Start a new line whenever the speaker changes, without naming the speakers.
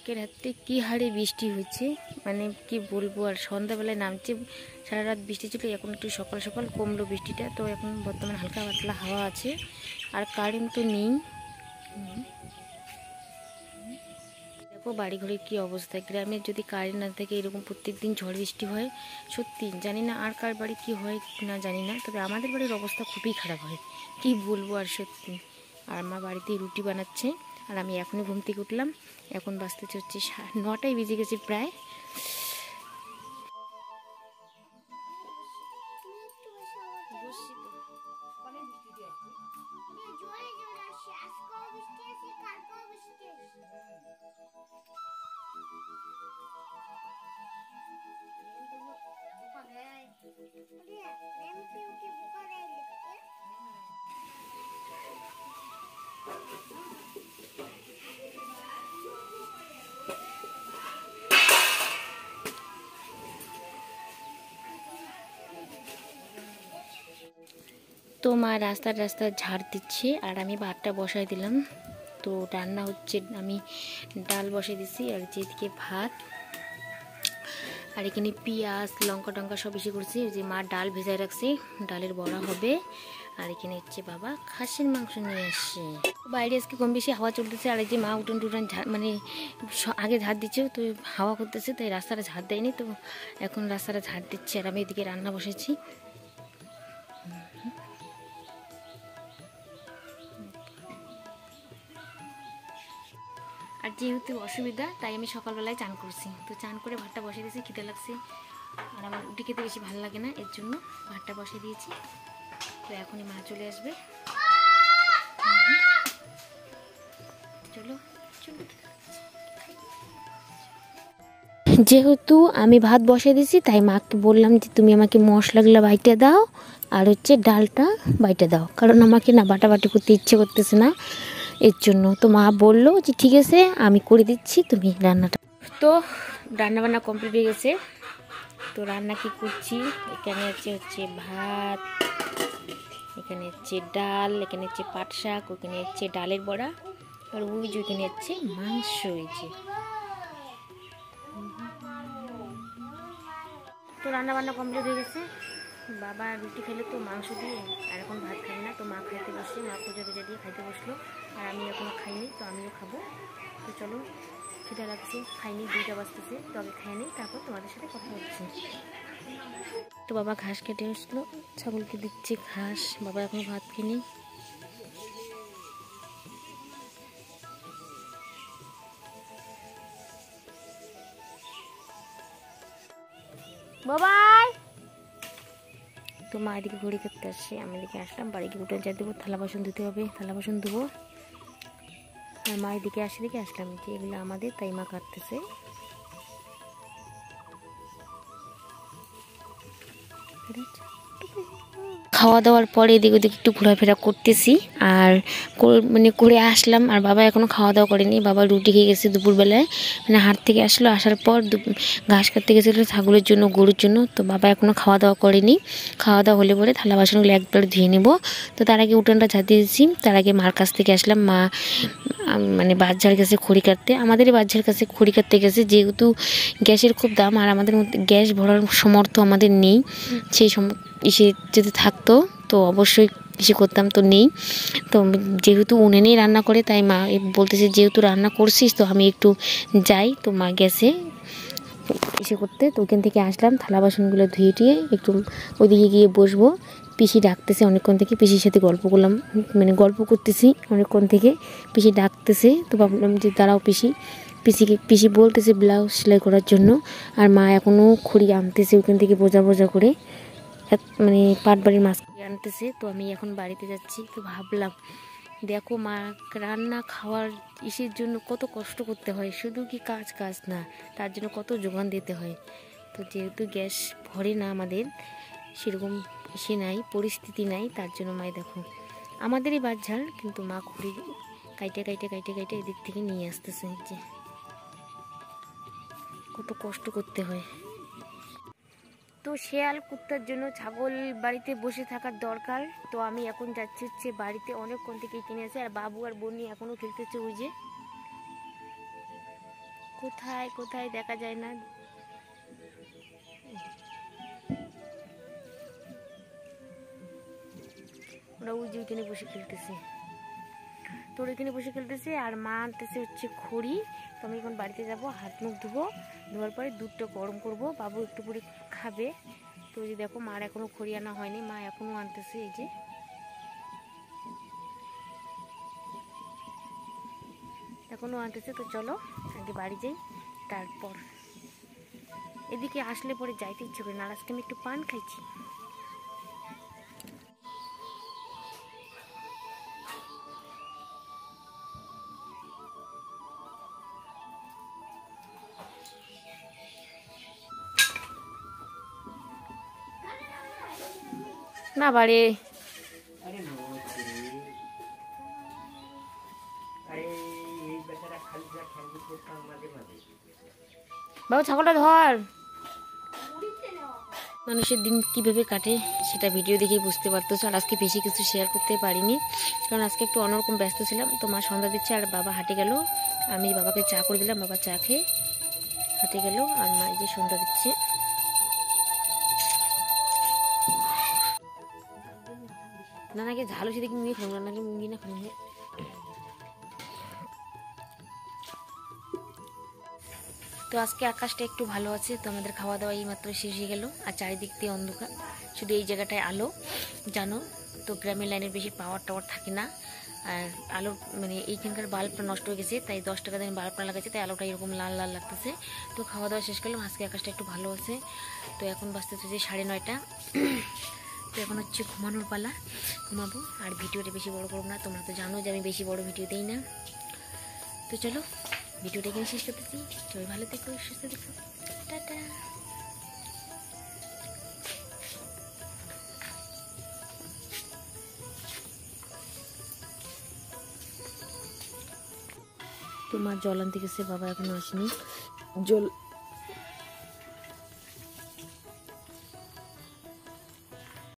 কালকে রাতে কি হারে বৃষ্টি হয়েছে, মানে কি বলবো। আর সন্ধ্যাবেলায় নামছে, সারা রাত বৃষ্টি ছিল, এখন একটু সকাল সকাল কমলো বৃষ্টিটা। তো এখন বর্তমানে হালকা পাতলা হাওয়া আছে, আর কারেন্ট তো নেই। দেখো বাড়িঘরের কি অবস্থা। গ্রামে যদি কারেন্ট না থাকে, এরকম প্রত্যেকদিন ঝড় বৃষ্টি হয়, সত্যি জানি না আর কার বাড়ি কি হয় না জানি না, তবে আমাদের বাড়ির অবস্থা খুবই খারাপ হয়, কি বলবো আর সত্যি। আর আমার বাড়িতে রুটি বানাচ্ছে, আর আমি এখনই ঘুম থেকে উঠলাম। এখন বাজতেছে হচ্ছে 9টাই বেজে গেছে প্রায়। তো মা রাস্তা রাস্তা ঝাড় দিচ্ছে, আর আমি ভাতটা বসাই দিলাম। তো রান্না হচ্ছে, আমি ডাল বসাই দিছি, আর যেদিকে ভাত, আর এখানে পেঁয়াজ লঙ্কা টঙ্কা সব বেশি করছি। যে মা ডাল ভেজায় রাখছে, ডালের বড়া হবে। আর এখানে হচ্ছে বাবা খাসির মাংস নিয়ে আসছে। বাইরে আজকে কম বেশি হাওয়া চলতেছে, আর এই যে মা উঠান টুটান মানে আগে ঝাড় দিচ্ছে, তো হাওয়া করতেছে, তাই রাস্তাটা ঝাড় দেয়নি। তো এখন রাস্তাটা ঝাড় দিচ্ছে, আর আমি এদিকে রান্না বসেছি। আর যেহেতু অসুবিধা, তাই আমি সকালবেলায় চান করছি। তো চান করে ভাতটা বসিয়ে দিয়েছি, খিদে লাগছে, আর আমার রুটি খেতে বেশি ভালো লাগে না, এর জন্য ভাতটা বসিয়ে দিয়েছি। তো এখনই মা চলে আসবে। চলো চলো। যেহেতু আমি ভাত বসিয়ে দিয়েছি, তাই মাকে বললাম যে তুমি আমাকে মশলাগুলো বাইটে দাও, আর হচ্ছে ডালটা বাইটে দাও, কারণ আমাকে না বাটাবাটি করতে ইচ্ছে করতেছে না, এর জন্য। তো মা বললো যে ঠিক আছে আমি করে দিচ্ছি, তুমি রান্নাটা। তো রান্নাবান্না কমপ্লিট হয়ে গেছে। তো রান্না কি করছি, এখানে হচ্ছে ভাত, এখানে হচ্ছে ডাল, এখানে হচ্ছে পাট শাক, ওখানে হচ্ছে ডালের বড়া, আর ওই যে ওখানে হচ্ছে মাংস হয়েছে। তো রান্নাবান্না কমপ্লিট হয়ে গেছে। বাবা রুটি খেলে তো মাংস দিয়ে, আর এখন ভাত খাই না। তো মা খাইতে বসছে, মা পূজা টুজা দিয়ে খাইতে বসলো, আর আমি এখনও খাইনি, তো আমিও খাবো। তো চলো, খিদে লাগছে, খাইনি, 2টা বাজতেছে, তো আগে খাই নিই, তারপর তোমাদের সাথে কথা হচ্ছে। তো বাবা ঘাস কেটে আসলো, ছাগলকে দিচ্ছে ঘাস, বাবা এখনো ভাত খাইনি। বাবাই। তো মা এদিকে ঘড়ি করতে আসছে, আমি এদিকে আসলাম, বাড়ি গিয়ে উঠে যা দেবো, থালা বাসন ধুতে হবে, থালা বাসন ধুবো। আর মা এদিকে আসে, দিকে আসলাম, যে এগুলো আমাদের, তাই মা কাটতেছে। খাওয়া দাওয়ার পরে এদিক ওদিক একটু ঘোরাফেরা করতেছি, আর মানে করে আসলাম। আর বাবা এখনও খাওয়া দাওয়া করেনি, বাবা রুটি খেয়ে গেছে দুপুরবেলায়, মানে হাট থেকে আসলো, আসার পর ঘাস কাটতে গেছিলো ছাগলের জন্য, গরুর জন্য। তো বাবা এখনও খাওয়া দাওয়া করেনি, খাওয়া দাওয়া হলে পরে থালা বাসনগুলো একবার ধুয়ে নেব। তো তার আগে উঠানটা ঝাঁট দিয়েছি, তার আগে মার কাছ থেকে আসলাম। মা মানে বাচ্চার কাছে খড়ি কাটতে, আমাদেরই বাচ্চার কাছে খড়ি কাটতে গেছে, যেহেতু গ্যাসের খুব দাম, আর আমাদের মধ্যে গ্যাস ভরার সমর্থ আমাদের নেই। সেই ইসে যদি থাকতো তো অবশ্যই ইসে করতাম, তো নেই। তো যেহেতু উনুনেই রান্না করে, তাই মা বলতেছে যেহেতু রান্না করছিস তো আমি একটু যাই। তো মা গেছে ইসে করতে, তো ওখান থেকে আসলাম, থালা বাসনগুলো ধুয়ে টুয়ে একটু ওইদিকে গিয়ে বসবো। পিসি ডাকতেছে অনেকক্ষণ থেকে, পিসির সাথে গল্প করলাম, মানে গল্প করতেছি অনেকক্ষণ থেকে, পিসি ডাকতেছে। তো ভাবলাম যে দাঁড়াও, পিসি বলতেছে ব্লাউজ সেলাই করার জন্য। আর মা এখনও খড়ি আনতেছে ওখান থেকে বোঝা বোঝা করে, মানে পাটবাড়ির মাছ আনতেছে। তো আমি এখন বাড়িতে যাচ্ছি। তো ভাবলাম দেখো মা রান্না খাওয়ার ইসের জন্য কত কষ্ট করতে হয়, শুধু কি কাজ কাজ না, তার জন্য কত যোগান দিতে হয়। তো যেহেতু গ্যাস ভরে না আমাদের, সেরকম ইসে নাই, পরিস্থিতি নাই, তার জন্য মাই দেখো আমাদেরই বাচ্চার, কিন্তু মা খড়ি কাইটে কাইটে কাইটে কাইটে এদিক থেকে নিয়ে আসতেছে, যে কত কষ্ট করতে হয়। তো শেয়াল কুত্তার জন্য ছাগল বাড়িতে বসে থাকার দরকার। তো আমি এখন যাচ্ছি হচ্ছে বাড়িতে, অনেকক্ষণ থেকে কিনেছে, আর বাবু আর বনি এখনও খেলতেছে, ওই যে কোথায় কোথায় দেখা যায় না। ওরা ওই যে ওইখানে বসে খেলতেছে, তোর এখানে বসে খেলতেছে। আর মা আনতেছে হচ্ছে খড়ি। তো আমি এখন বাড়িতে যাব, হাত মুখ ধুবো, ধোয়ার পরে দুধটা গরম করব, বাবু একটু করে খাবে। তো এই যে দেখো মার এখনো খড়ি আনা হয়নি, মা এখনো আনতেছে। এই যে এখনো আনতেছে। তো চলো আগে বাড়ি যাই, তারপর এদিকে আসলে পরে যাইতে ইচ্ছে করে না। আজকে আমি একটু পান খাইছি। না বাড়ে বাবু ছাগলটা ধর। মানুষের দিন কিভাবে কাটে সেটা ভিডিও দেখেই বুঝতে পারতেছো। আর আজকে বেশি কিছু শেয়ার করতে পারিনি, কারণ আজকে একটু অন্যরকম ব্যস্ত ছিলাম। তো মা সন্ধ্যা দিচ্ছে আর বাবা হাঁটে গেল। আমি বাবাকে চা করে দিলাম, বাবা চা খেয়ে হাঁটে গেল। আর মা এই যে সন্ধ্যা দিচ্ছে। না নাকি ঝাল হচ্ছে দেখি মুড়ি খাবো, না নাকি মুড়ি না খাবো। তো আজকে আকাশটা একটু ভালো আছে। তো আমাদের খাওয়া দাওয়া এই মাত্র শেষ হয়ে গেল। আর চারিদিক দিয়ে অন্ধকার, শুধু এই জায়গাটায় আলো। জানো তো গ্রামের লাইনের বেশি পাওয়ার টাওয়ার থাকে না। আর আলো মানে এইখানকার বাল্বটা নষ্ট হয়ে গেছে, তাই 10 টাকা দিয়ে বাল্বটা লাগাইছে, তাই আলোটা এরকম লাল লাল লাগতেছে। তো খাওয়া দাওয়া শেষ করলাম, আজকে আকাশটা একটু ভালো আছে। তো এখন বাজতেছে যে 9:30। তো এখন হচ্ছে ঘুমানোর পালা, ঘুমাবো। আর ভিডিওটা বেশি বড় করবো না, তোমরা তো জানো যে আমি বেশি বড় ভিডিও দিই না। তো চলো ভিডিওটা এখানে শেষ করতেছি। সবাই ভালো থেকো, সুস্থ থেকো, টাটা। তো মা জল আনতে গেছে, বাবা এখনো আসেনি। জল